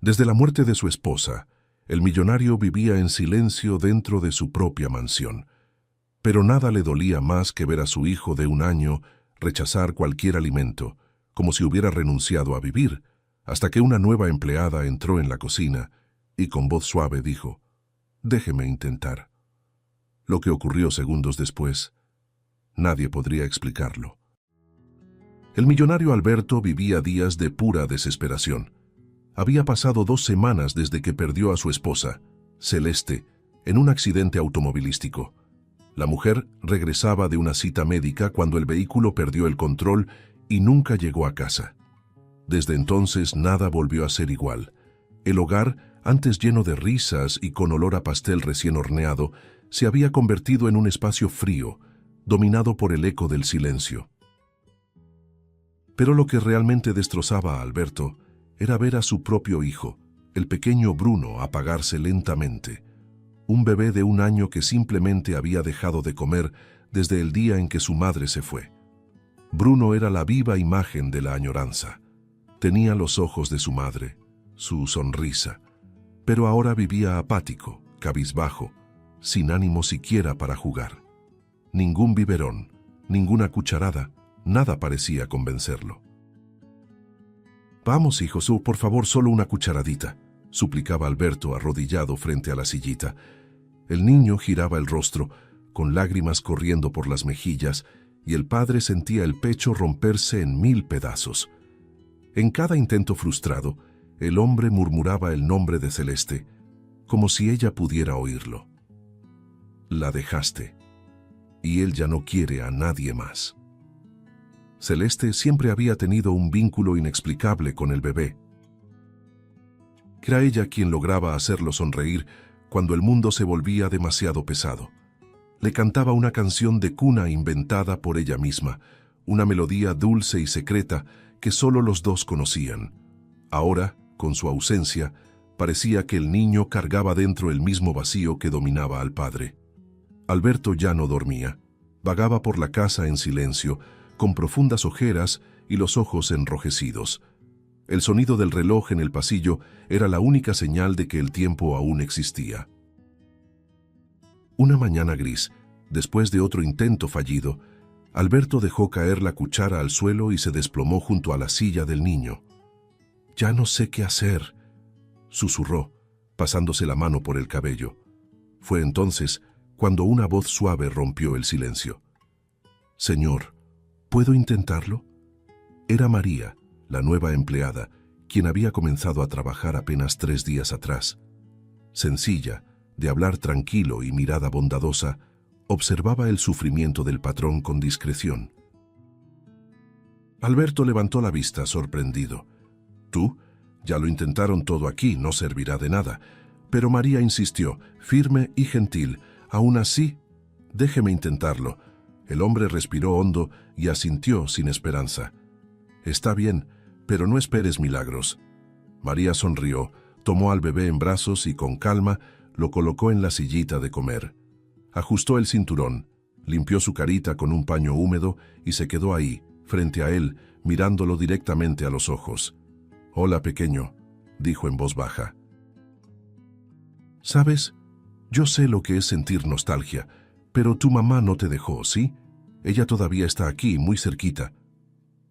Desde la muerte de su esposa, el millonario vivía en silencio dentro de su propia mansión. Pero nada le dolía más que ver a su hijo de 1 año rechazar cualquier alimento, como si hubiera renunciado a vivir, hasta que una nueva empleada entró en la cocina y con voz suave dijo: «Déjeme intentar». Lo que ocurrió segundos después, nadie podría explicarlo. El millonario Alberto vivía días de pura desesperación. Había pasado 2 semanas desde que perdió a su esposa, Celeste, en un accidente automovilístico. La mujer regresaba de una cita médica cuando el vehículo perdió el control y nunca llegó a casa. Desde entonces nada volvió a ser igual. El hogar, antes lleno de risas y con olor a pastel recién horneado, se había convertido en un espacio frío, dominado por el eco del silencio. Pero lo que realmente destrozaba a Alberto era ver a su propio hijo, el pequeño Bruno, apagarse lentamente. Un bebé de 1 año que simplemente había dejado de comer desde el día en que su madre se fue. Bruno era la viva imagen de la añoranza. Tenía los ojos de su madre, su sonrisa, pero ahora vivía apático, cabizbajo, sin ánimo siquiera para jugar. Ningún biberón, ninguna cucharada, nada parecía convencerlo. «Vamos, hijo, por favor, solo una cucharadita», suplicaba Alberto arrodillado frente a la sillita. El niño giraba el rostro, con lágrimas corriendo por las mejillas, y el padre sentía el pecho romperse en 1000 pedazos. En cada intento frustrado, el hombre murmuraba el nombre de Celeste, como si ella pudiera oírlo. «La dejaste, y él ya no quiere a nadie más». Celeste siempre había tenido un vínculo inexplicable con el bebé. Era ella quien lograba hacerlo sonreír cuando el mundo se volvía demasiado pesado. Le cantaba una canción de cuna inventada por ella misma, una melodía dulce y secreta que solo los dos conocían. Ahora, con su ausencia, parecía que el niño cargaba dentro el mismo vacío que dominaba al padre. Alberto ya no dormía. Vagaba por la casa en silencio, con profundas ojeras y los ojos enrojecidos. El sonido del reloj en el pasillo era la única señal de que el tiempo aún existía. Una mañana gris, después de otro intento fallido, Alberto dejó caer la cuchara al suelo y se desplomó junto a la silla del niño. «Ya no sé qué hacer», susurró, pasándose la mano por el cabello. Fue entonces cuando una voz suave rompió el silencio. «Señor, ¿puedo intentarlo?». Era María, la nueva empleada, quien había comenzado a trabajar apenas 3 días atrás. Sencilla, de hablar tranquilo y mirada bondadosa, observaba el sufrimiento del patrón con discreción. Alberto levantó la vista sorprendido. «¿Tú? Ya lo intentaron todo aquí, no servirá de nada». Pero María insistió, firme y gentil. «Aún así, déjeme intentarlo». El hombre respiró hondo y asintió sin esperanza. «Está bien, pero no esperes milagros». María sonrió, tomó al bebé en brazos y con calma lo colocó en la sillita de comer. Ajustó el cinturón, limpió su carita con un paño húmedo y se quedó ahí, frente a él, mirándolo directamente a los ojos. «Hola, pequeño», dijo en voz baja. «¿Sabes? Yo sé lo que es sentir nostalgia, pero tu mamá no te dejó, ¿sí? Ella todavía está aquí, muy cerquita».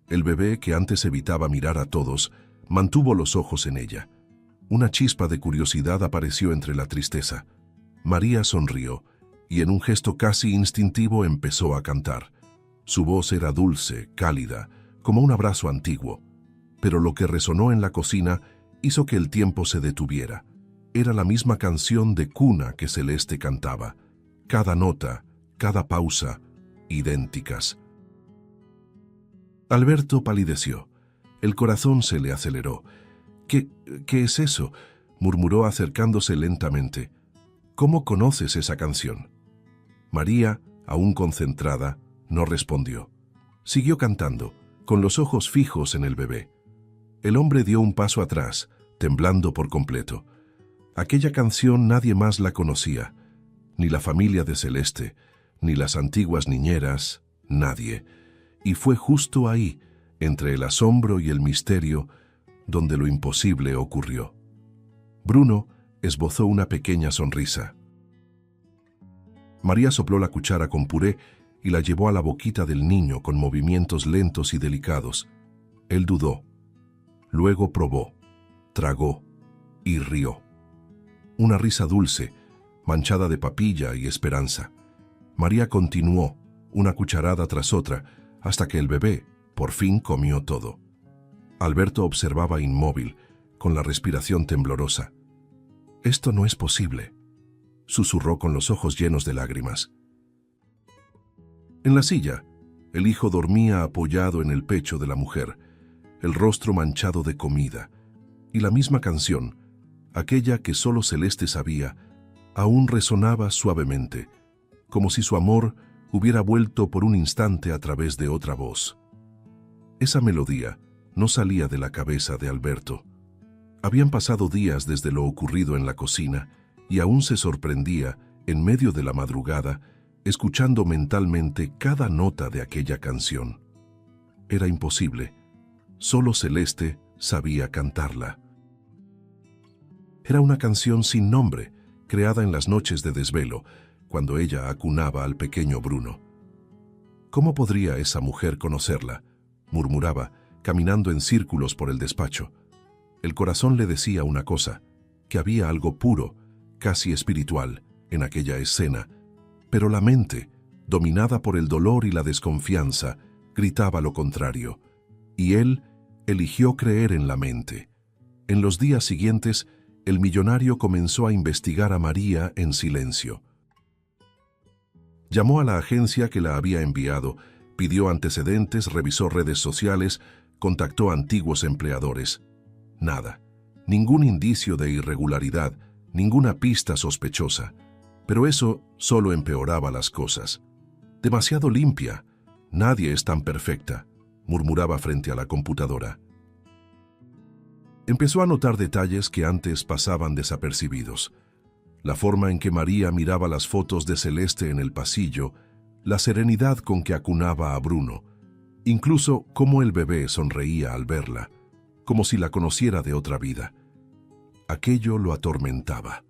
El bebé, que antes evitaba mirar a todos, mantuvo los ojos en ella. Una chispa de curiosidad apareció entre la tristeza. María sonrió y en un gesto casi instintivo empezó a cantar. Su voz era dulce, cálida, como un abrazo antiguo. Pero lo que resonó en la cocina hizo que el tiempo se detuviera. Era la misma canción de cuna que Celeste cantaba. Cada nota, cada pausa, idénticas. Alberto palideció. El corazón se le aceleró. ¿Qué es eso?», murmuró acercándose lentamente. «¿Cómo conoces esa canción?». María, aún concentrada, no respondió. Siguió cantando, con los ojos fijos en el bebé. El hombre dio un paso atrás, temblando por completo. Aquella canción nadie más la conocía, ni la familia de Celeste, ni las antiguas niñeras, nadie. Y fue justo ahí, entre el asombro y el misterio, donde lo imposible ocurrió. Bruno esbozó una pequeña sonrisa. María sopló la cuchara con puré y la llevó a la boquita del niño con movimientos lentos y delicados. Él dudó. Luego probó, tragó y rió. Una risa dulce, manchada de papilla y esperanza. María continuó, una cucharada tras otra, hasta que el bebé, por fin, comió todo. Alberto observaba inmóvil, con la respiración temblorosa. «Esto no es posible», susurró con los ojos llenos de lágrimas. En la silla, el hijo dormía apoyado en el pecho de la mujer, el rostro manchado de comida, y la misma canción, aquella que solo Celeste sabía, aún resonaba suavemente, como si su amor hubiera vuelto por un instante a través de otra voz. Esa melodía no salía de la cabeza de Alberto. Habían pasado días desde lo ocurrido en la cocina y aún se sorprendía, en medio de la madrugada, escuchando mentalmente cada nota de aquella canción. Era imposible. Solo Celeste sabía cantarla. Era una canción sin nombre, creada en las noches de desvelo, cuando ella acunaba al pequeño Bruno. ¿Cómo podría esa mujer conocerla?, murmuraba, caminando en círculos por el despacho. El corazón le decía una cosa, que había algo puro, casi espiritual, en aquella escena, pero la mente, dominada por el dolor y la desconfianza, gritaba lo contrario, y él eligió creer en la mente. En los días siguientes, el millonario comenzó a investigar a María en silencio. Llamó a la agencia que la había enviado, pidió antecedentes, revisó redes sociales, contactó a antiguos empleadores. Nada, ningún indicio de irregularidad, ninguna pista sospechosa. Pero eso solo empeoraba las cosas. Demasiado limpia. Nadie es tan perfecta, murmuraba frente a la computadora. Empezó a notar detalles que antes pasaban desapercibidos. La forma en que María miraba las fotos de Celeste en el pasillo, la serenidad con que acunaba a Bruno, incluso cómo el bebé sonreía al verla, como si la conociera de otra vida. Aquello lo atormentaba.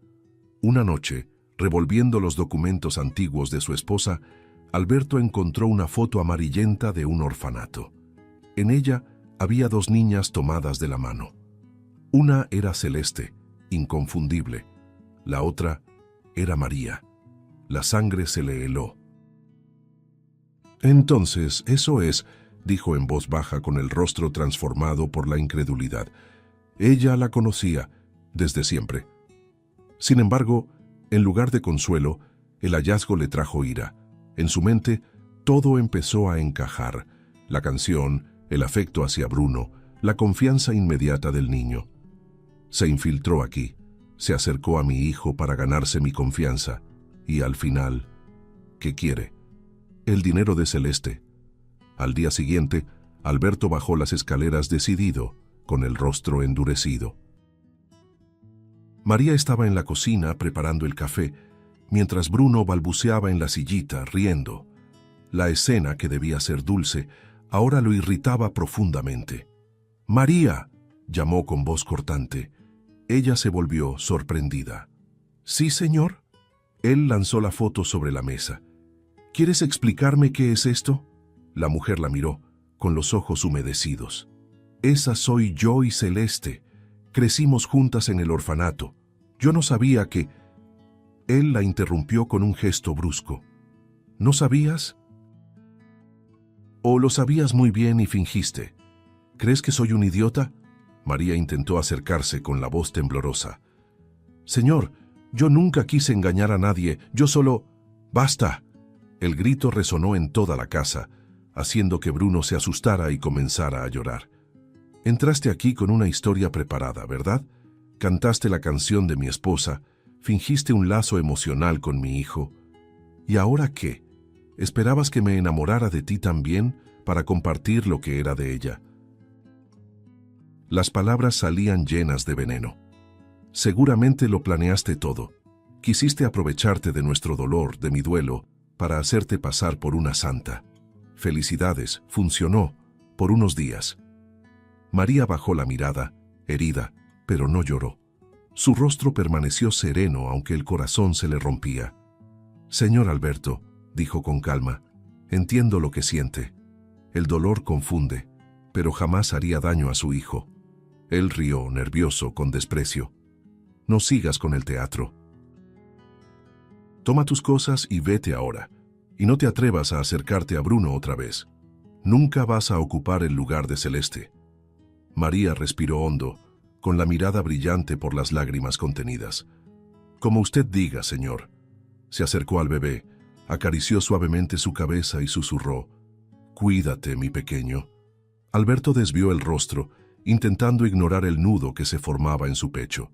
Una noche, revolviendo los documentos antiguos de su esposa, Alberto encontró una foto amarillenta de un orfanato. En ella había dos niñas tomadas de la mano. Una era Celeste, inconfundible. La otra era María. La sangre se le heló. «Entonces, eso es», dijo en voz baja con el rostro transformado por la incredulidad. Ella la conocía desde siempre. Sin embargo, en lugar de consuelo, el hallazgo le trajo ira. En su mente, todo empezó a encajar. La canción, el afecto hacia Bruno, la confianza inmediata del niño. Se infiltró aquí, se acercó a mi hijo para ganarse mi confianza. Y al final, ¿qué quiere? El dinero de Celeste. Al día siguiente, Alberto bajó las escaleras decidido, con el rostro endurecido. María estaba en la cocina preparando el café, mientras Bruno balbuceaba en la sillita, riendo. La escena, que debía ser dulce, ahora lo irritaba profundamente. «¡María!», llamó con voz cortante. Ella se volvió, sorprendida. «¿Sí, señor?». Él lanzó la foto sobre la mesa. «¿Quieres explicarme qué es esto?». La mujer la miró, con los ojos humedecidos. «Esa soy yo y Celeste. Crecimos juntas en el orfanato. Yo no sabía que...». Él la interrumpió con un gesto brusco. «¿No sabías? ¿O lo sabías muy bien y fingiste? ¿Crees que soy un idiota?». María intentó acercarse con la voz temblorosa. «Señor, yo nunca quise engañar a nadie, yo solo...». «¡Basta!». El grito resonó en toda la casa, haciendo que Bruno se asustara y comenzara a llorar. «Entraste aquí con una historia preparada, ¿verdad? Cantaste la canción de mi esposa, fingiste un lazo emocional con mi hijo. ¿Y ahora qué? ¿Esperabas que me enamorara de ti también para compartir lo que era de ella?». Las palabras salían llenas de veneno. «Seguramente lo planeaste todo. Quisiste aprovecharte de nuestro dolor, de mi duelo, para hacerte pasar por una santa. Felicidades, funcionó, por unos días». María bajó la mirada, herida, pero no lloró. Su rostro permaneció sereno aunque el corazón se le rompía. «Señor Alberto», dijo con calma, «entiendo lo que siente. El dolor confunde, pero jamás haría daño a su hijo». Él rió, nervioso, con desprecio. «No sigas con el teatro. Toma tus cosas y vete ahora, y no te atrevas a acercarte a Bruno otra vez. Nunca vas a ocupar el lugar de Celeste». María respiró hondo, con la mirada brillante por las lágrimas contenidas. «Como usted diga, señor». Se acercó al bebé, acarició suavemente su cabeza y susurró: «Cuídate, mi pequeño». Alberto desvió el rostro, intentando ignorar el nudo que se formaba en su pecho.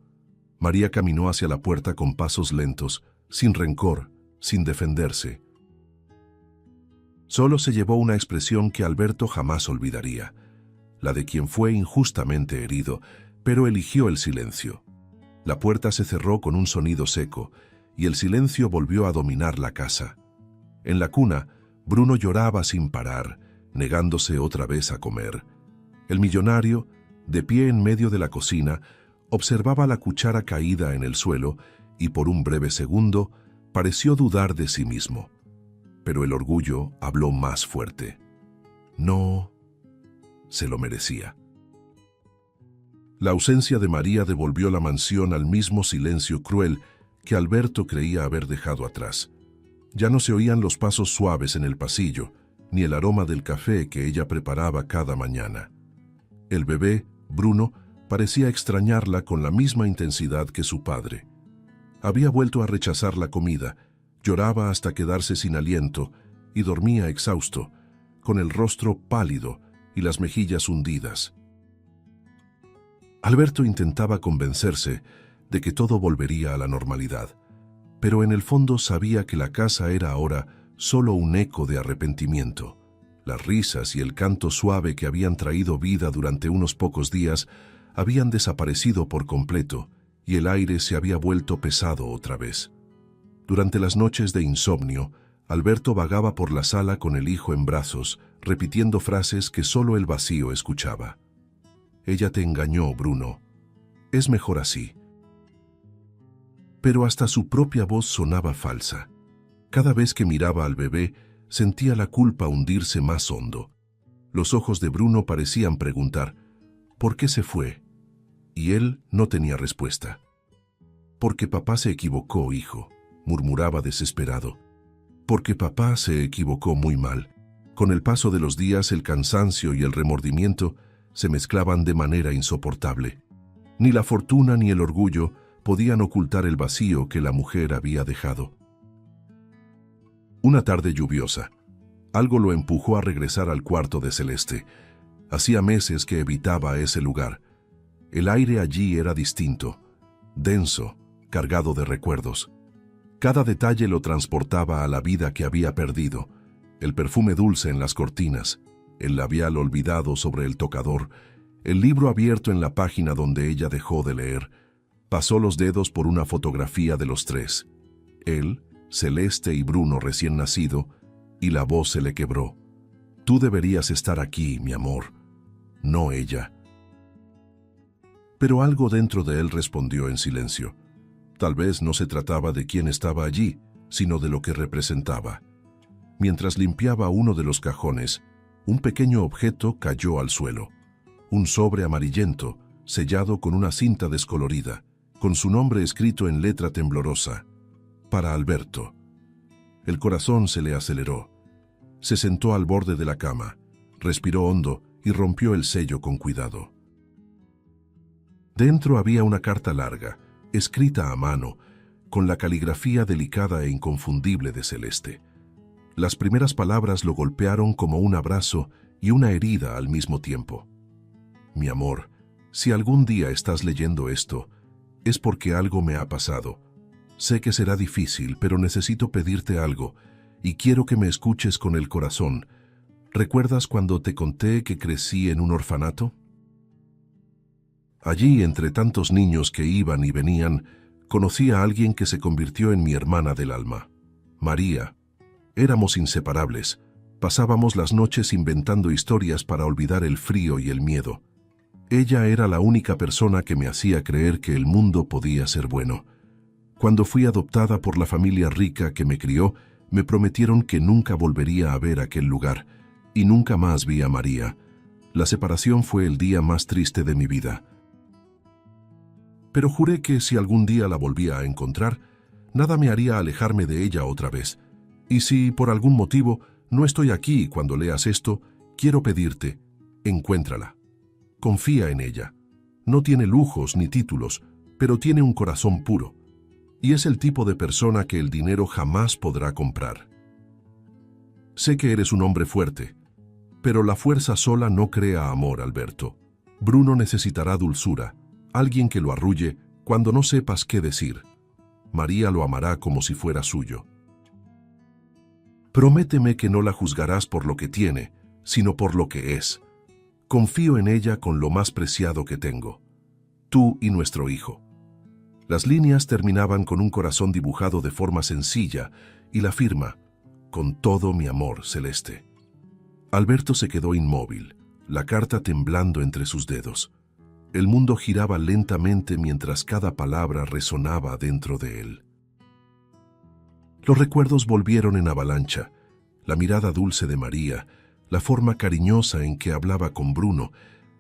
María caminó hacia la puerta con pasos lentos, sin rencor, sin defenderse. Solo se llevó una expresión que Alberto jamás olvidaría, la de quien fue injustamente herido, pero eligió el silencio. La puerta se cerró con un sonido seco, y el silencio volvió a dominar la casa. En la cuna, Bruno lloraba sin parar, negándose otra vez a comer. El millonario, de pie en medio de la cocina, observaba la cuchara caída en el suelo y por un breve segundo pareció dudar de sí mismo. Pero el orgullo habló más fuerte. No, se lo merecía. La ausencia de María devolvió la mansión al mismo silencio cruel que Alberto creía haber dejado atrás. Ya no se oían los pasos suaves en el pasillo, ni el aroma del café que ella preparaba cada mañana. El bebé, Bruno, parecía extrañarla con la misma intensidad que su padre. Había vuelto a rechazar la comida, lloraba hasta quedarse sin aliento y dormía exhausto, con el rostro pálido y las mejillas hundidas. Alberto intentaba convencerse de que todo volvería a la normalidad, pero en el fondo sabía que la casa era ahora solo un eco de arrepentimiento. Las risas y el canto suave que habían traído vida durante unos pocos días habían desaparecido por completo y el aire se había vuelto pesado otra vez. Durante las noches de insomnio, Alberto vagaba por la sala con el hijo en brazos, repitiendo frases que solo el vacío escuchaba. «Ella te engañó, Bruno. Es mejor así». Pero hasta su propia voz sonaba falsa. Cada vez que miraba al bebé, sentía la culpa hundirse más hondo. Los ojos de Bruno parecían preguntar: ¿por qué se fue? Y él no tenía respuesta. «Porque papá se equivocó, hijo», murmuraba desesperado. «Porque papá se equivocó muy mal». Con el paso de los días, el cansancio y el remordimiento se mezclaban de manera insoportable. Ni la fortuna ni el orgullo podían ocultar el vacío que la mujer había dejado. Una tarde lluviosa, algo lo empujó a regresar al cuarto de Celeste. Hacía meses que evitaba ese lugar. El aire allí era distinto, denso, cargado de recuerdos. Cada detalle lo transportaba a la vida que había perdido: el perfume dulce en las cortinas, el labial olvidado sobre el tocador, el libro abierto en la página donde ella dejó de leer. Pasó los dedos por una fotografía de los tres: él, Celeste y Bruno recién nacido, y la voz se le quebró. «Tú deberías estar aquí, mi amor, no ella». Pero algo dentro de él respondió en silencio. Tal vez no se trataba de quién estaba allí, sino de lo que representaba. Mientras limpiaba uno de los cajones, un pequeño objeto cayó al suelo. Un sobre amarillento, sellado con una cinta descolorida, con su nombre escrito en letra temblorosa: «Para Alberto». El corazón se le aceleró. Se sentó al borde de la cama, respiró hondo y rompió el sello con cuidado. Dentro había una carta larga, escrita a mano, con la caligrafía delicada e inconfundible de Celeste. Las primeras palabras lo golpearon como un abrazo y una herida al mismo tiempo. «Mi amor, si algún día estás leyendo esto, es porque algo me ha pasado. Sé que será difícil, pero necesito pedirte algo, y quiero que me escuches con el corazón. ¿Recuerdas cuando te conté que crecí en un orfanato? Allí, entre tantos niños que iban y venían, conocí a alguien que se convirtió en mi hermana del alma, María. Éramos inseparables. Pasábamos las noches inventando historias para olvidar el frío y el miedo. Ella era la única persona que me hacía creer que el mundo podía ser bueno. Cuando fui adoptada por la familia rica que me crió, me prometieron que nunca volvería a ver aquel lugar, y nunca más vi a María. La separación fue el día más triste de mi vida. Pero juré que si algún día la volvía a encontrar, nada me haría alejarme de ella otra vez. Y si por algún motivo no estoy aquí cuando leas esto, quiero pedirte, encuéntrala. Confía en ella. No tiene lujos ni títulos, pero tiene un corazón puro. Y es el tipo de persona que el dinero jamás podrá comprar. Sé que eres un hombre fuerte, pero la fuerza sola no crea amor, Alberto. Bruno necesitará dulzura, alguien que lo arrulle cuando no sepas qué decir. María lo amará como si fuera suyo. Prométeme que no la juzgarás por lo que tiene, sino por lo que es. Confío en ella con lo más preciado que tengo, tú y nuestro hijo. Las líneas terminaban con un corazón dibujado de forma sencilla y la firma, con todo mi amor, Celeste. Alberto se quedó inmóvil, la carta temblando entre sus dedos. El mundo giraba lentamente mientras cada palabra resonaba dentro de él. Los recuerdos volvieron en avalancha, la mirada dulce de María, la forma cariñosa en que hablaba con Bruno,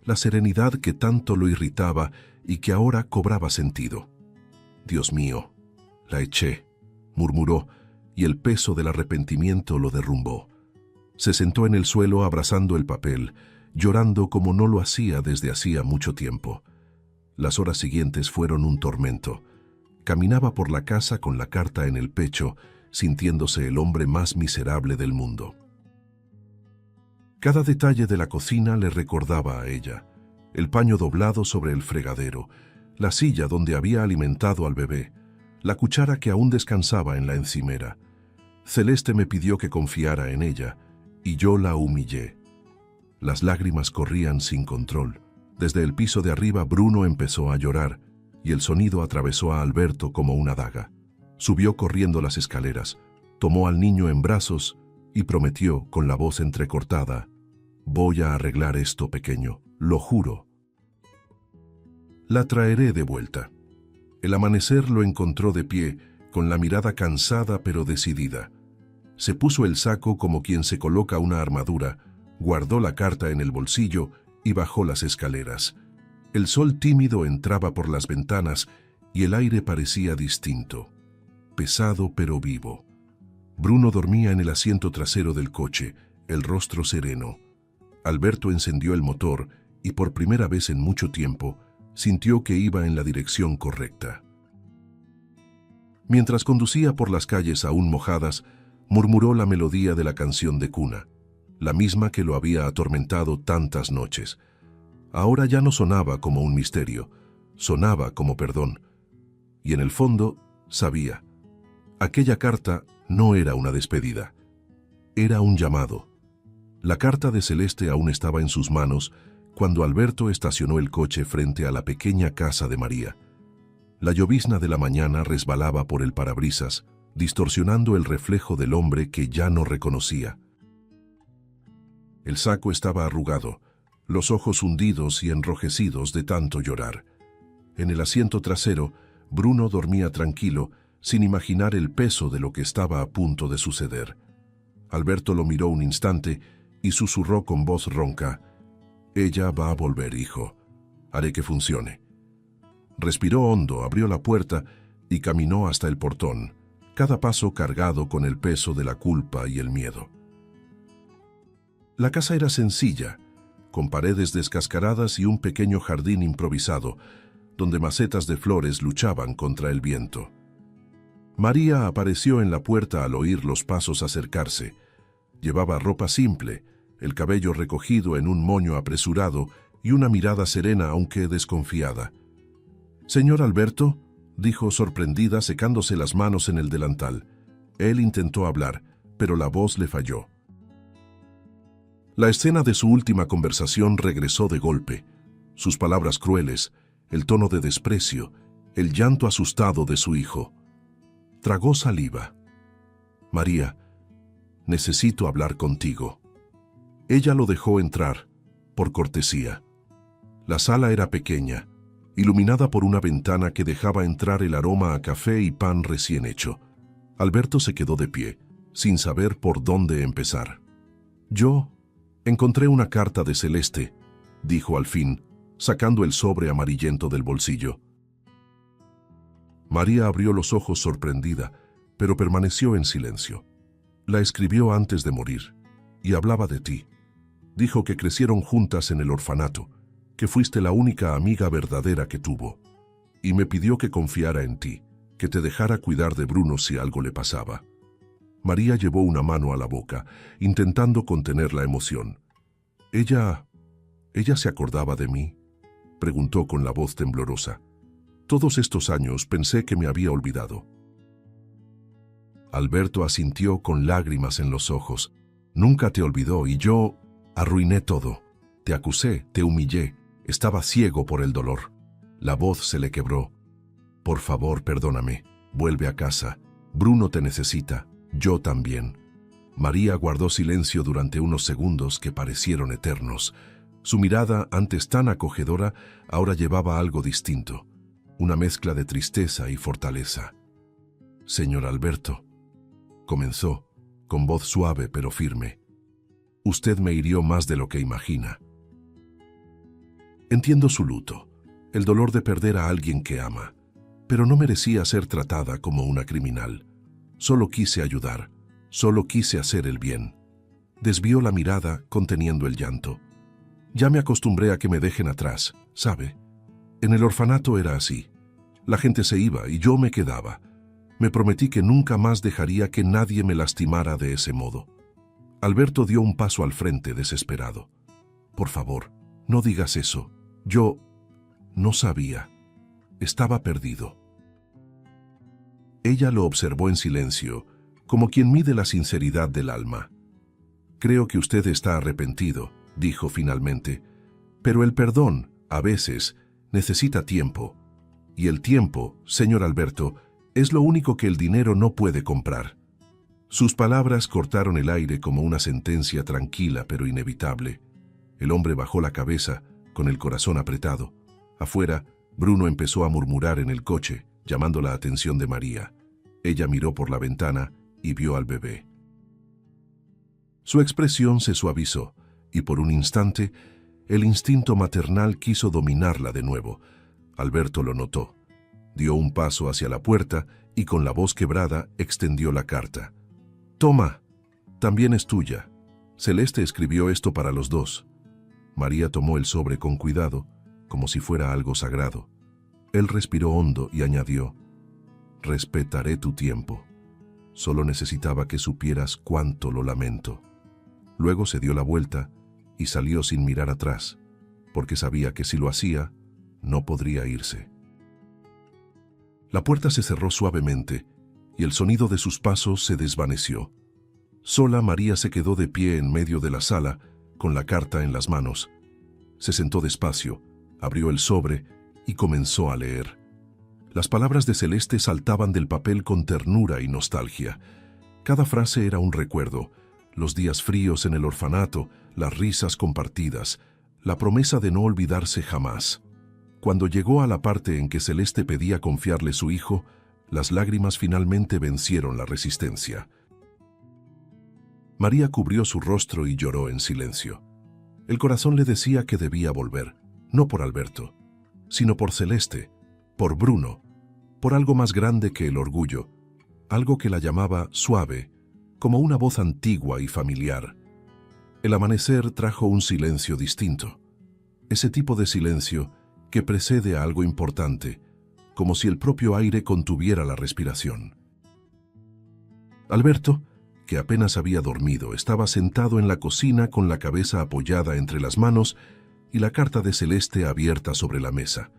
la serenidad que tanto lo irritaba y que ahora cobraba sentido. Dios mío, la eché, murmuró, y el peso del arrepentimiento lo derrumbó. Se sentó en el suelo abrazando el papel, llorando como no lo hacía desde hacía mucho tiempo. Las horas siguientes fueron un tormento. Caminaba por la casa con la carta en el pecho, sintiéndose el hombre más miserable del mundo. Cada detalle de la cocina le recordaba a ella. El paño doblado sobre el fregadero, la silla donde había alimentado al bebé, la cuchara que aún descansaba en la encimera. Celeste me pidió que confiara en ella, y yo la humillé. Las lágrimas corrían sin control. Desde el piso de arriba Bruno empezó a llorar, y el sonido atravesó a Alberto como una daga. Subió corriendo las escaleras, tomó al niño en brazos y prometió con la voz entrecortada: «Voy a arreglar esto, pequeño, lo juro». La traeré de vuelta. El amanecer lo encontró de pie, con la mirada cansada pero decidida. Se puso el saco como quien se coloca una armadura, guardó la carta en el bolsillo y bajó las escaleras. El sol tímido entraba por las ventanas y el aire parecía distinto, pesado pero vivo. Bruno dormía en el asiento trasero del coche, el rostro sereno. Alberto encendió el motor y por primera vez en mucho tiempo sintió que iba en la dirección correcta. Mientras conducía por las calles aún mojadas, murmuró la melodía de la canción de cuna, la misma que lo había atormentado tantas noches. Ahora ya no sonaba como un misterio, sonaba como perdón. Y en el fondo, sabía, aquella carta no era una despedida, era un llamado. La carta de Celeste aún estaba en sus manos cuando Alberto estacionó el coche frente a la pequeña casa de María. La llovizna de la mañana resbalaba por el parabrisas, distorsionando el reflejo del hombre que ya no reconocía. El saco estaba arrugado, los ojos hundidos y enrojecidos de tanto llorar. En el asiento trasero, Bruno dormía tranquilo, sin imaginar el peso de lo que estaba a punto de suceder. Alberto lo miró un instante y susurró con voz ronca: «Ella va a volver, hijo. Haré que funcione». Respiró hondo, abrió la puerta y caminó hasta el portón, cada paso cargado con el peso de la culpa y el miedo. La casa era sencilla, con paredes descascaradas y un pequeño jardín improvisado, donde macetas de flores luchaban contra el viento. María apareció en la puerta al oír los pasos acercarse. Llevaba ropa simple, el cabello recogido en un moño apresurado y una mirada serena aunque desconfiada. «Señor Alberto», dijo sorprendida secándose las manos en el delantal. Él intentó hablar, pero la voz le falló. La escena de su última conversación regresó de golpe. Sus palabras crueles, el tono de desprecio, el llanto asustado de su hijo. Tragó saliva. «María, necesito hablar contigo». Ella lo dejó entrar, por cortesía. La sala era pequeña, iluminada por una ventana que dejaba entrar el aroma a café y pan recién hecho. Alberto se quedó de pie, sin saber por dónde empezar. Yo encontré una carta de Celeste, dijo al fin, sacando el sobre amarillento del bolsillo. María abrió los ojos sorprendida, pero permaneció en silencio. La escribió antes de morir, y hablaba de ti. Dijo que crecieron juntas en el orfanato, que fuiste la única amiga verdadera que tuvo, y me pidió que confiara en ti, que te dejara cuidar de Bruno si algo le pasaba. María llevó una mano a la boca, intentando contener la emoción. ¿Ella se acordaba de mí?, preguntó con la voz temblorosa. Todos estos años pensé que me había olvidado. Alberto asintió con lágrimas en los ojos. Nunca te olvidó y yo arruiné todo. Te acusé, te humillé, estaba ciego por el dolor. La voz se le quebró. Por favor, perdóname, vuelve a casa. Bruno te necesita, yo también. María guardó silencio durante unos segundos que parecieron eternos. Su mirada, antes tan acogedora, ahora llevaba algo distinto, una mezcla de tristeza y fortaleza. Señor Alberto, comenzó, con voz suave pero firme, usted me hirió más de lo que imagina. Entiendo su luto, el dolor de perder a alguien que ama, pero no merecía ser tratada como una criminal. Solo quise ayudar, solo quise hacer el bien. Desvió la mirada, conteniendo el llanto. Ya me acostumbré a que me dejen atrás, ¿sabe? En el orfanato era así. La gente se iba y yo me quedaba. Me prometí que nunca más dejaría que nadie me lastimara de ese modo. Alberto dio un paso al frente, desesperado. Por favor, no digas eso. Yo no sabía. Estaba perdido. Ella lo observó en silencio, como quien mide la sinceridad del alma. Creo que usted está arrepentido, dijo finalmente, pero el perdón, a veces, necesita tiempo. Y el tiempo, señor Alberto, es lo único que el dinero no puede comprar. Sus palabras cortaron el aire como una sentencia tranquila pero inevitable. El hombre bajó la cabeza, con el corazón apretado. Afuera, Bruno empezó a murmurar en el coche, llamando la atención de María. Ella miró por la ventana y vio al bebé. Su expresión se suavizó, y por un instante, el instinto maternal quiso dominarla de nuevo. Alberto lo notó. Dio un paso hacia la puerta y con la voz quebrada extendió la carta. «Toma, también es tuya. Celeste escribió esto para los dos». María tomó el sobre con cuidado, como si fuera algo sagrado. Él respiró hondo y añadió, «Respetaré tu tiempo. Solo necesitaba que supieras cuánto lo lamento». Luego se dio la vuelta y salió sin mirar atrás, porque sabía que si lo hacía, no podría irse. La puerta se cerró suavemente y el sonido de sus pasos se desvaneció. Sola, María se quedó de pie en medio de la sala, con la carta en las manos. Se sentó despacio, abrió el sobre y comenzó a leer. Las palabras de Celeste saltaban del papel con ternura y nostalgia. Cada frase era un recuerdo: los días fríos en el orfanato, las risas compartidas, la promesa de no olvidarse jamás. Cuando llegó a la parte en que Celeste pedía confiarle su hijo, las lágrimas finalmente vencieron la resistencia. María cubrió su rostro y lloró en silencio. El corazón le decía que debía volver, no por Alberto, sino por Celeste, por Bruno, por algo más grande que el orgullo, algo que la llamaba suave, como una voz antigua y familiar. El amanecer trajo un silencio distinto, ese tipo de silencio que precede a algo importante, como si el propio aire contuviera la respiración. Alberto, que apenas había dormido, estaba sentado en la cocina con la cabeza apoyada entre las manos y la carta de Celeste abierta sobre la mesa.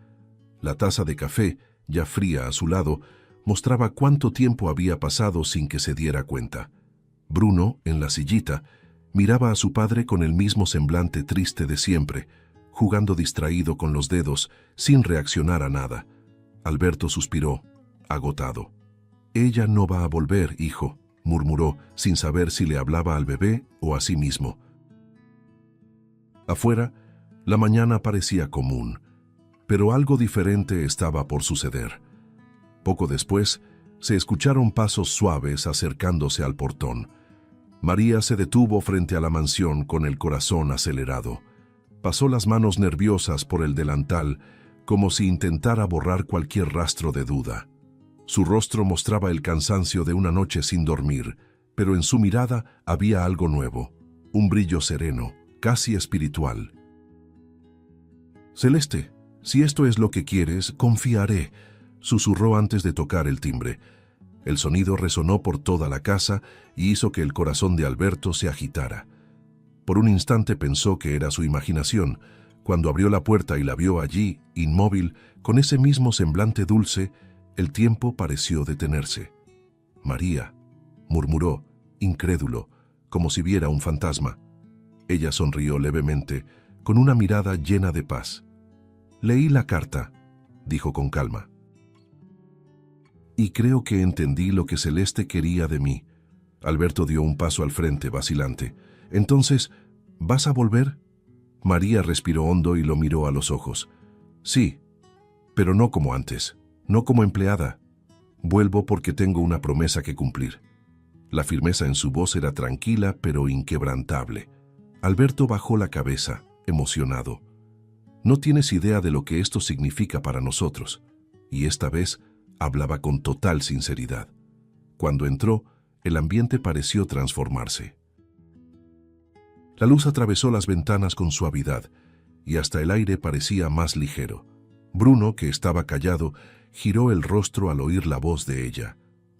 La taza de café, ya fría a su lado, mostraba cuánto tiempo había pasado sin que se diera cuenta. Bruno, en la sillita, miraba a su padre con el mismo semblante triste de siempre, jugando distraído con los dedos, sin reaccionar a nada. Alberto suspiró, agotado. «Ella no va a volver, hijo», murmuró, sin saber si le hablaba al bebé o a sí mismo. Afuera, La mañana parecía común, pero algo diferente estaba por suceder. Poco después, se escucharon pasos suaves acercándose al portón. María se detuvo frente a la mansión con el corazón acelerado. Pasó las manos nerviosas por el delantal, como si intentara borrar cualquier rastro de duda. Su rostro mostraba el cansancio de una noche sin dormir, pero en su mirada había algo nuevo, un brillo sereno, casi espiritual. «Celeste, si esto es lo que quieres, confiaré», susurró antes de tocar el timbre. El sonido resonó por toda la casa y hizo que el corazón de Alberto se agitara. Por un instante pensó que era su imaginación. Cuando abrió la puerta y la vio allí, inmóvil, con ese mismo semblante dulce, el tiempo pareció detenerse. «María», murmuró, incrédulo, como si viera un fantasma. Ella sonrió levemente, con una mirada llena de paz. «Leí la carta», dijo con calma. «Y creo que entendí lo que Celeste quería de mí». Alberto dio un paso al frente, vacilante. «Entonces, ¿vas a volver?» María respiró hondo y lo miró a los ojos. «Sí, pero no como antes, no como empleada. Vuelvo porque tengo una promesa que cumplir». La firmeza en su voz era tranquila pero inquebrantable. Alberto bajó la cabeza, emocionado. «No tienes idea de lo que esto significa para nosotros». Y esta vez hablaba con total sinceridad. Cuando entró, el ambiente pareció transformarse. La luz atravesó las ventanas con suavidad, y hasta el aire parecía más ligero. Bruno, que estaba callado, giró el rostro al oír la voz de ella.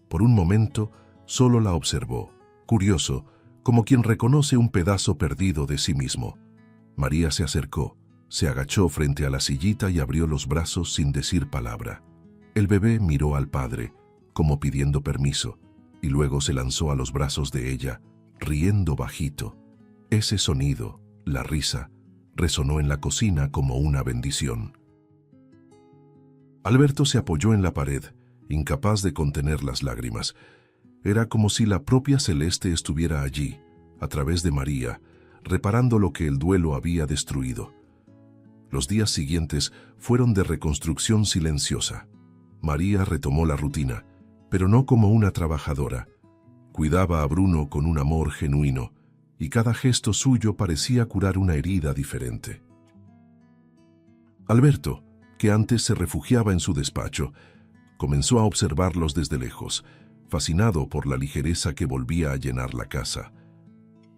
Por un momento, solo la observó, curioso, como quien reconoce un pedazo perdido de sí mismo. María se acercó, se agachó frente a la sillita y abrió los brazos sin decir palabra. El bebé miró al padre, como pidiendo permiso, y luego se lanzó a los brazos de ella, riendo bajito. Ese sonido, la risa, resonó en la cocina como una bendición. Alberto se apoyó en la pared, incapaz de contener las lágrimas. Era como si la propia Celeste estuviera allí, a través de María, reparando lo que el duelo había destruido. Los días siguientes fueron de reconstrucción silenciosa. María retomó la rutina, pero no como una trabajadora. Cuidaba a Bruno con un amor genuino, y cada gesto suyo parecía curar una herida diferente. Alberto, que antes se refugiaba en su despacho, comenzó a observarlos desde lejos, fascinado por la ligereza que volvía a llenar la casa.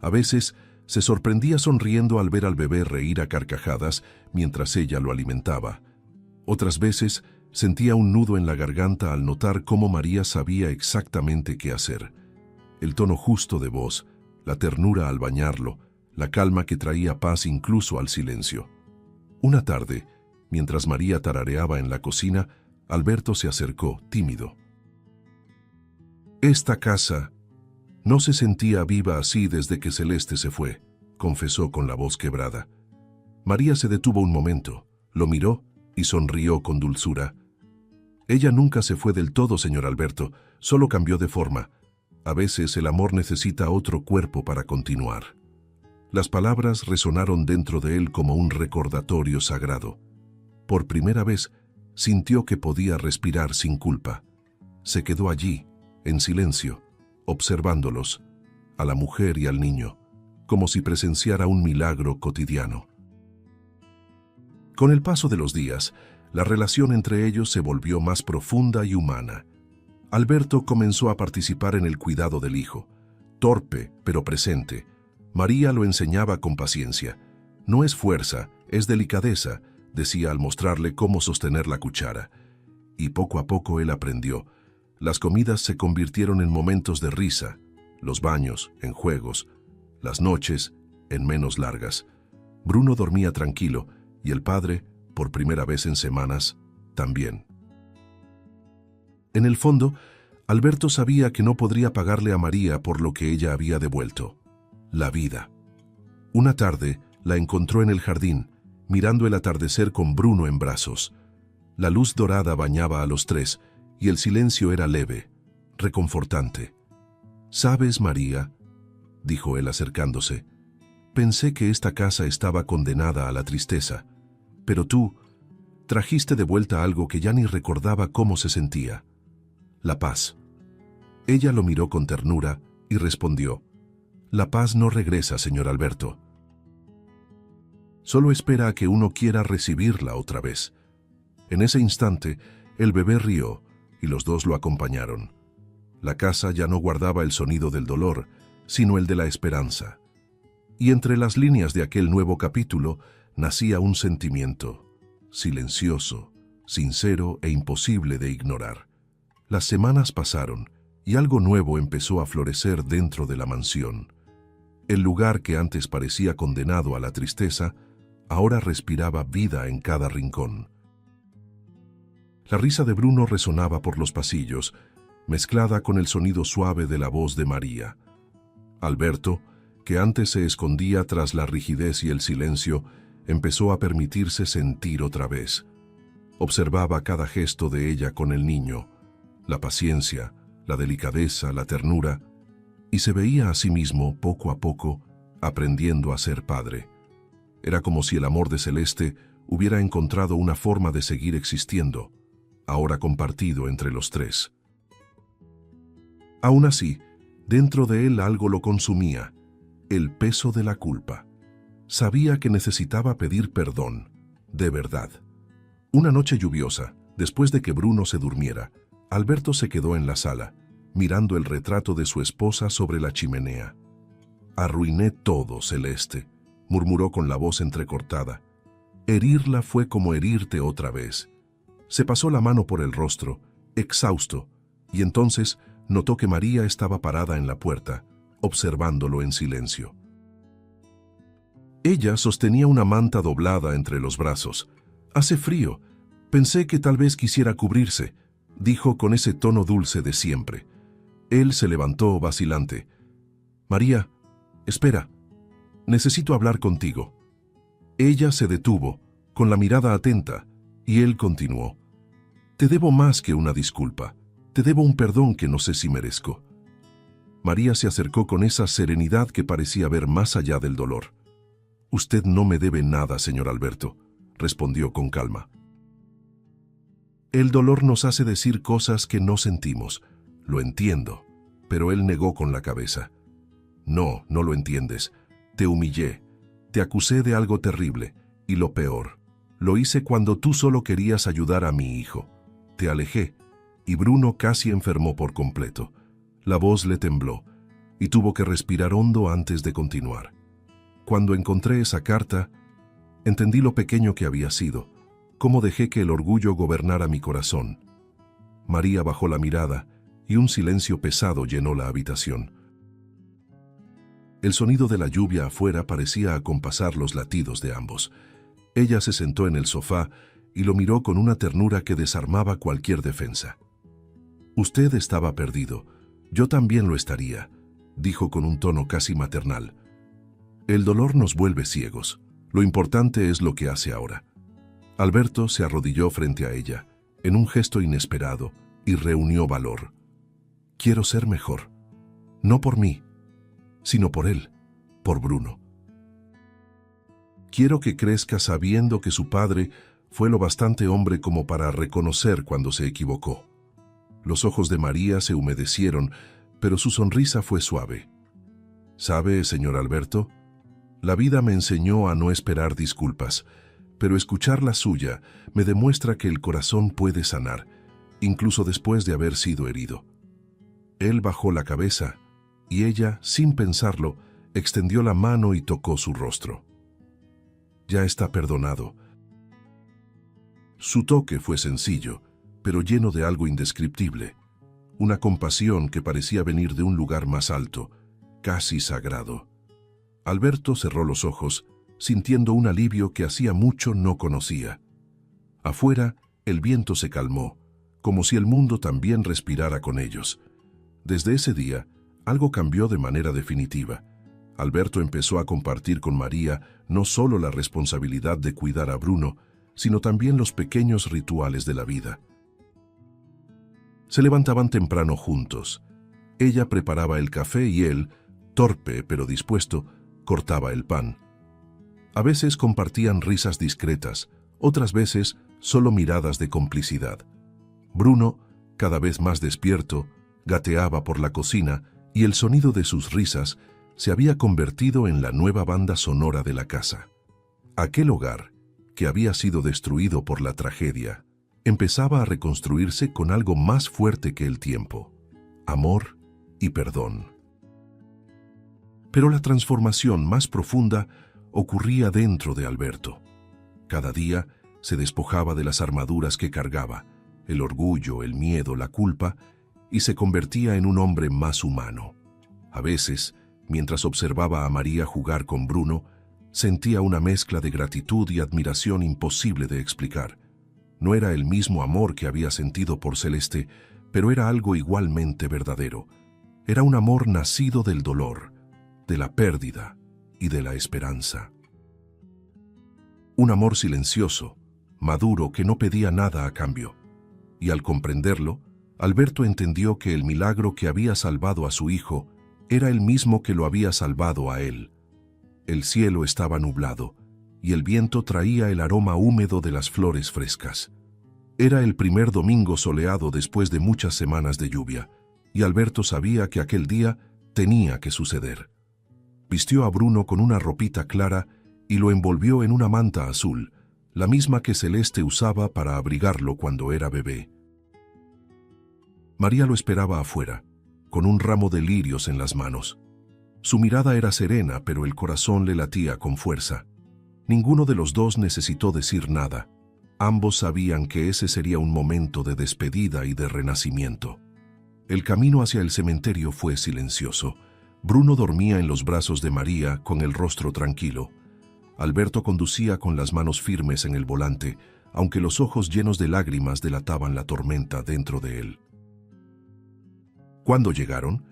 A veces se sorprendía sonriendo al ver al bebé reír a carcajadas mientras ella lo alimentaba. Otras veces sentía un nudo en la garganta al notar cómo María sabía exactamente qué hacer. El tono justo de voz, la ternura al bañarlo, la calma que traía paz incluso al silencio. Una tarde, mientras María tarareaba en la cocina, Alberto se acercó, tímido. «Esta casa no se sentía viva así desde que Celeste se fue», confesó con la voz quebrada. María se detuvo un momento, lo miró y sonrió con dulzura. «Ella nunca se fue del todo, señor Alberto, solo cambió de forma. A veces el amor necesita otro cuerpo para continuar». Las palabras resonaron dentro de él como un recordatorio sagrado. Por primera vez, sintió que podía respirar sin culpa. Se quedó allí, en silencio, observándolos, a la mujer y al niño, como si presenciara un milagro cotidiano. Con el paso de los días, la relación entre ellos se volvió más profunda y humana. Alberto comenzó a participar en el cuidado del hijo, torpe pero presente. María lo enseñaba con paciencia. «No es fuerza, es delicadeza», decía al mostrarle cómo sostener la cuchara. Y poco a poco él aprendió. Las comidas se convirtieron en momentos de risa, los baños en juegos, las noches en menos largas. Bruno dormía tranquilo y el padre, por primera vez en semanas, también. En el fondo, Alberto sabía que no podría pagarle a María por lo que ella había devuelto: la vida. Una tarde la encontró en el jardín, mirando el atardecer con Bruno en brazos. La luz dorada bañaba a los tres y el silencio era leve, reconfortante. «¿Sabes, María?», dijo él acercándose, Pensé que esta casa estaba condenada a la tristeza, pero tú trajiste de vuelta algo que ya ni recordaba cómo se sentía: la paz. Ella lo miró con ternura y respondió: la paz no regresa, señor Alberto. Solo espera a que uno quiera recibirla otra vez. En ese instante, el bebé rió y los dos lo acompañaron. La casa ya no guardaba el sonido del dolor, sino el de la esperanza. Y entre las líneas de aquel nuevo capítulo nacía un sentimiento, silencioso, sincero e imposible de ignorar. Las semanas pasaron y algo nuevo empezó a florecer dentro de la mansión. El lugar que antes parecía condenado a la tristeza, ahora respiraba vida en cada rincón. La risa de Bruno resonaba por los pasillos, mezclada con el sonido suave de la voz de María. Alberto, que antes se escondía tras la rigidez y el silencio, empezó a permitirse sentir otra vez. Observaba cada gesto de ella con el niño, la paciencia, la delicadeza, la ternura, y se veía a sí mismo, poco a poco, aprendiendo a ser padre. Era como si el amor de Celeste hubiera encontrado una forma de seguir existiendo, ahora compartido entre los tres. Aún así, dentro de él algo lo consumía: el peso de la culpa. Sabía que necesitaba pedir perdón, de verdad. Una noche lluviosa, después de que Bruno se durmiera, Alberto se quedó en la sala, mirando el retrato de su esposa sobre la chimenea. «Arruiné todo, Celeste», murmuró con la voz entrecortada. «Herirla fue como herirte otra vez». Se pasó la mano por el rostro, exhausto, y entonces notó que María estaba parada en la puerta, observándolo en silencio. Ella sostenía una manta doblada entre los brazos. «Hace frío. Pensé que tal vez quisiera cubrirse», dijo con ese tono dulce de siempre. Él se levantó vacilante. «María, espera. Necesito hablar contigo». Ella se detuvo, con la mirada atenta, y él continuó: «Te debo más que una disculpa. Te debo un perdón que no sé si merezco». María se acercó con esa serenidad que parecía ver más allá del dolor. «Usted no me debe nada, señor Alberto», respondió con calma. «El dolor nos hace decir cosas que no sentimos. Lo entiendo», pero él negó con la cabeza. «No, no lo entiendes. Te humillé, te acusé de algo terrible, y lo peor, lo hice cuando tú solo querías ayudar a mi hijo. Te alejé, y Bruno casi enfermó por completo». La voz le tembló, y tuvo que respirar hondo antes de continuar. «Cuando encontré esa carta, entendí lo pequeño que había sido, cómo dejé que el orgullo gobernara mi corazón». María bajó la mirada, y un silencio pesado llenó la habitación. El sonido de la lluvia afuera parecía acompasar los latidos de ambos. Ella se sentó en el sofá y lo miró con una ternura que desarmaba cualquier defensa. «Usted estaba perdido. Yo también lo estaría», dijo con un tono casi maternal. «El dolor nos vuelve ciegos. Lo importante es lo que hace ahora». Alberto se arrodilló frente a ella, en un gesto inesperado, y reunió valor. «Quiero ser mejor. No por mí, sino por él, por Bruno. Quiero que crezca sabiendo que su padre fue lo bastante hombre como para reconocer cuando se equivocó». Los ojos de María se humedecieron, pero su sonrisa fue suave. «¿Sabe, señor Alberto? La vida me enseñó a no esperar disculpas, pero escuchar la suya me demuestra que el corazón puede sanar, incluso después de haber sido herido». Él bajó la cabeza, y ella, sin pensarlo, extendió la mano y tocó su rostro. «Ya está perdonado». Su toque fue sencillo, pero lleno de algo indescriptible, una compasión que parecía venir de un lugar más alto, casi sagrado. Alberto cerró los ojos, sintiendo un alivio que hacía mucho no conocía. Afuera, el viento se calmó, como si el mundo también respirara con ellos. Desde ese día, algo cambió de manera definitiva. Alberto empezó a compartir con María no solo la responsabilidad de cuidar a Bruno, sino también los pequeños rituales de la vida. Se levantaban temprano juntos. Ella preparaba el café y él, torpe pero dispuesto, cortaba el pan. A veces compartían risas discretas, otras veces solo miradas de complicidad. Bruno, cada vez más despierto, gateaba por la cocina y el sonido de sus risas se había convertido en la nueva banda sonora de la casa. Aquel hogar, que había sido destruido por la tragedia, empezaba a reconstruirse con algo más fuerte que el tiempo: amor y perdón. Pero la transformación más profunda ocurría dentro de Alberto. Cada día se despojaba de las armaduras que cargaba, el orgullo, el miedo, la culpa, y se convertía en un hombre más humano. A veces, mientras observaba a María jugar con Bruno, sentía una mezcla de gratitud y admiración imposible de explicar. No era el mismo amor que había sentido por Celeste, pero era algo igualmente verdadero. Era un amor nacido del dolor, de la pérdida y de la esperanza. Un amor silencioso, maduro, que no pedía nada a cambio. Y al comprenderlo, Alberto entendió que el milagro que había salvado a su hijo era el mismo que lo había salvado a él. El cielo estaba nublado y el viento traía el aroma húmedo de las flores frescas. Era el primer domingo soleado después de muchas semanas de lluvia, y Alberto sabía que aquel día tenía que suceder. Vistió a Bruno con una ropita clara y lo envolvió en una manta azul, la misma que Celeste usaba para abrigarlo cuando era bebé. María lo esperaba afuera, con un ramo de lirios en las manos. Su mirada era serena, pero el corazón le latía con fuerza. Ninguno de los dos necesitó decir nada. Ambos sabían que ese sería un momento de despedida y de renacimiento. El camino hacia el cementerio fue silencioso. Bruno dormía en los brazos de María con el rostro tranquilo. Alberto conducía con las manos firmes en el volante, aunque los ojos llenos de lágrimas delataban la tormenta dentro de él. Cuando llegaron,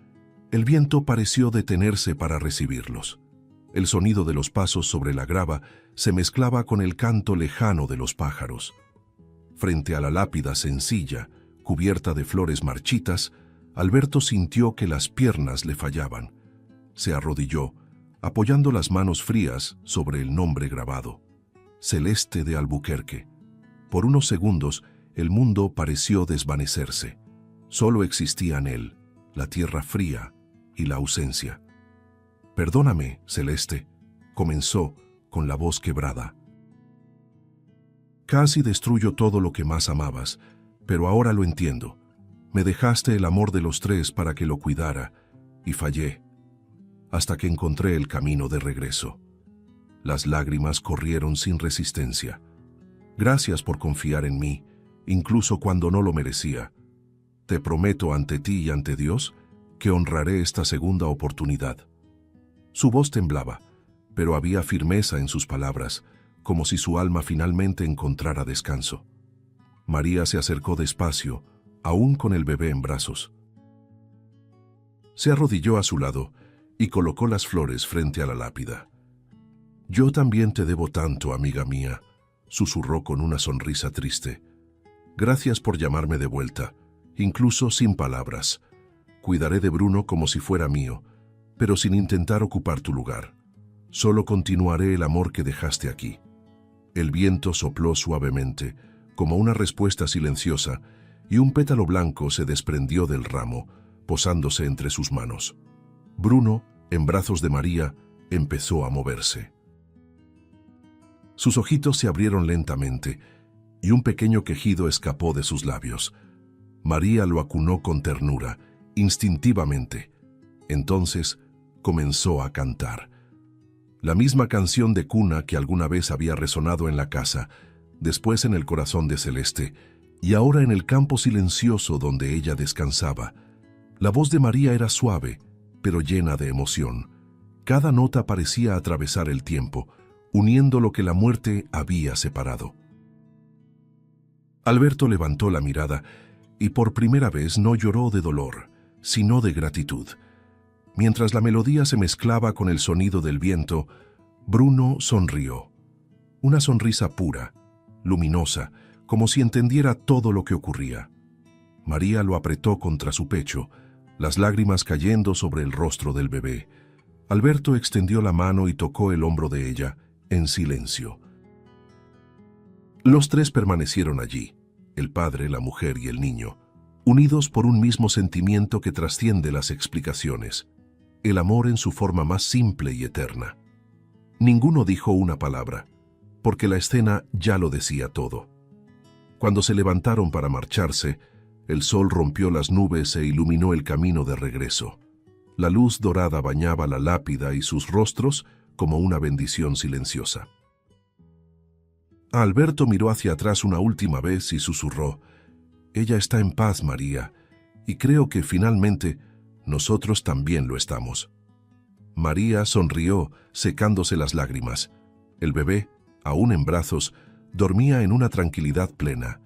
el viento pareció detenerse para recibirlos. El sonido de los pasos sobre la grava se mezclaba con el canto lejano de los pájaros. Frente a la lápida sencilla, cubierta de flores marchitas, Alberto sintió que las piernas le fallaban. Se arrodilló, apoyando las manos frías sobre el nombre grabado: Celeste de Albuquerque. Por unos segundos, el mundo pareció desvanecerse. Solo existían él, la tierra fría y la ausencia. «Perdóname, Celeste», comenzó con la voz quebrada. «Casi destruyo todo lo que más amabas, pero ahora lo entiendo. Me dejaste el amor de los tres para que lo cuidara, y fallé, hasta que encontré el camino de regreso». Las lágrimas corrieron sin resistencia. «Gracias por confiar en mí, incluso cuando no lo merecía. Te prometo ante ti y ante Dios que honraré esta segunda oportunidad». Su voz temblaba, pero había firmeza en sus palabras, como si su alma finalmente encontrara descanso. María se acercó despacio, aún con el bebé en brazos. Se arrodilló a su lado y colocó las flores frente a la lápida. «Yo también te debo tanto, amiga mía», susurró con una sonrisa triste. «Gracias por llamarme de vuelta, incluso sin palabras. Cuidaré de Bruno como si fuera mío, pero sin intentar ocupar tu lugar. Solo continuaré el amor que dejaste aquí». El viento sopló suavemente, como una respuesta silenciosa, y un pétalo blanco se desprendió del ramo, posándose entre sus manos. Bruno, en brazos de María, empezó a moverse. Sus ojitos se abrieron lentamente, y un pequeño quejido escapó de sus labios. María lo acunó con ternura, instintivamente. Entonces comenzó a cantar. La misma canción de cuna que alguna vez había resonado en la casa, después en el corazón de Celeste, y ahora en el campo silencioso donde ella descansaba. La voz de María era suave, pero llena de emoción. Cada nota parecía atravesar el tiempo, uniendo lo que la muerte había separado. Alberto levantó la mirada y por primera vez no lloró de dolor, sino de gratitud. Mientras la melodía se mezclaba con el sonido del viento, Bruno sonrió. Una sonrisa pura, luminosa, como si entendiera todo lo que ocurría. María lo apretó contra su pecho, las lágrimas cayendo sobre el rostro del bebé. Alberto extendió la mano y tocó el hombro de ella, en silencio. Los tres permanecieron allí, el padre, la mujer y el niño, unidos por un mismo sentimiento que trasciende las explicaciones, el amor en su forma más simple y eterna. Ninguno dijo una palabra, porque la escena ya lo decía todo. Cuando se levantaron para marcharse, el sol rompió las nubes e iluminó el camino de regreso. La luz dorada bañaba la lápida y sus rostros como una bendición silenciosa. Alberto miró hacia atrás una última vez y susurró: «Ella está en paz, María, y creo que finalmente nosotros también lo estamos». María sonrió, secándose las lágrimas. El bebé, aún en brazos, dormía en una tranquilidad plena,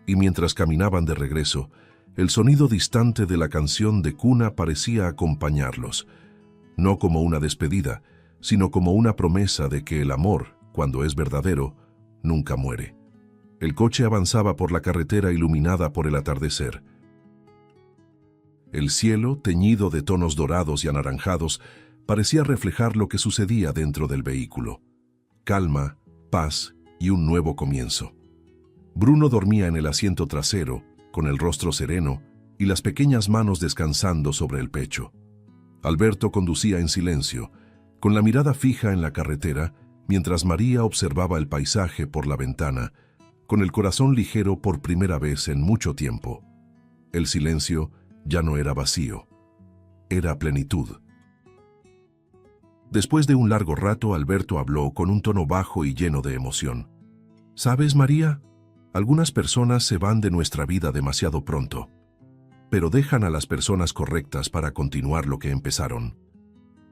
y mientras caminaban de regreso, el sonido distante de la canción de cuna parecía acompañarlos, no como una despedida, sino como una promesa de que el amor, cuando es verdadero, nunca muere. El coche avanzaba por la carretera iluminada por el atardecer. El cielo, teñido de tonos dorados y anaranjados, parecía reflejar lo que sucedía dentro del vehículo. Calma, paz y un nuevo comienzo. Bruno dormía en el asiento trasero, con el rostro sereno y las pequeñas manos descansando sobre el pecho. Alberto conducía en silencio, con la mirada fija en la carretera, mientras María observaba el paisaje por la ventana, con el corazón ligero por primera vez en mucho tiempo. El silencio ya no era vacío, era plenitud. Después de un largo rato, Alberto habló con un tono bajo y lleno de emoción. «¿Sabes, María? Algunas personas se van de nuestra vida demasiado pronto, pero dejan a las personas correctas para continuar lo que empezaron».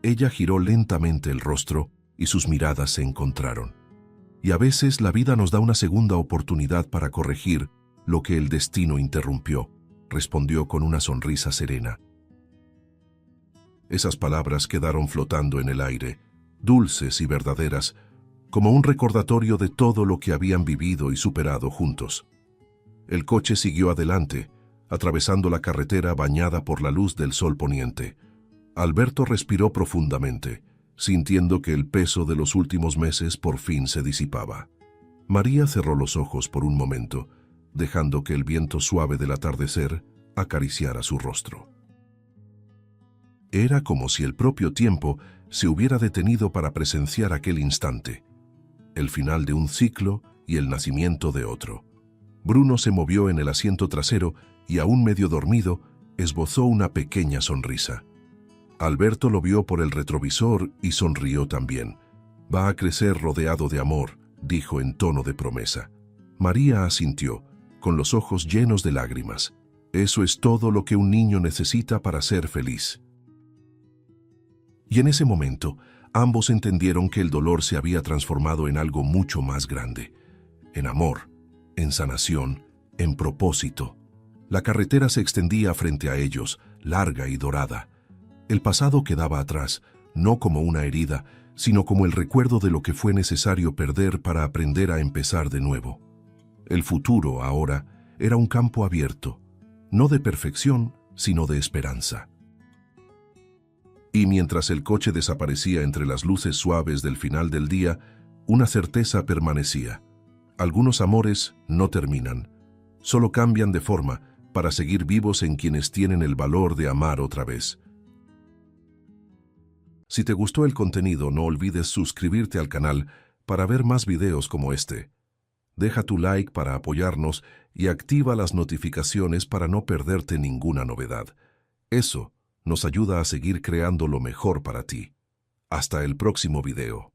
Ella giró lentamente el rostro y sus miradas se encontraron. «Y a veces la vida nos da una segunda oportunidad para corregir lo que el destino interrumpió», respondió con una sonrisa serena. Esas palabras quedaron flotando en el aire, dulces y verdaderas, como un recordatorio de todo lo que habían vivido y superado juntos. El coche siguió adelante, atravesando la carretera bañada por la luz del sol poniente. Alberto respiró profundamente, sintiendo que el peso de los últimos meses por fin se disipaba. María cerró los ojos por un momento, dejando que el viento suave del atardecer acariciara su rostro. Era como si el propio tiempo se hubiera detenido para presenciar aquel instante, el final de un ciclo y el nacimiento de otro. Bruno se movió en el asiento trasero y, aún medio dormido, esbozó una pequeña sonrisa. Alberto lo vio por el retrovisor y sonrió también. «Va a crecer rodeado de amor», dijo en tono de promesa. María asintió, con los ojos llenos de lágrimas. «Eso es todo lo que un niño necesita para ser feliz». Y en ese momento, ambos entendieron que el dolor se había transformado en algo mucho más grande, en amor, en sanación, en propósito. La carretera se extendía frente a ellos, larga y dorada. El pasado quedaba atrás, no como una herida, sino como el recuerdo de lo que fue necesario perder para aprender a empezar de nuevo. El futuro, ahora, era un campo abierto, no de perfección, sino de esperanza. Y mientras el coche desaparecía entre las luces suaves del final del día, una certeza permanecía. Algunos amores no terminan, solo cambian de forma para seguir vivos en quienes tienen el valor de amar otra vez. Si te gustó el contenido, no olvides suscribirte al canal para ver más videos como este. Deja tu like para apoyarnos y activa las notificaciones para no perderte ninguna novedad. Eso nos ayuda a seguir creando lo mejor para ti. Hasta el próximo video.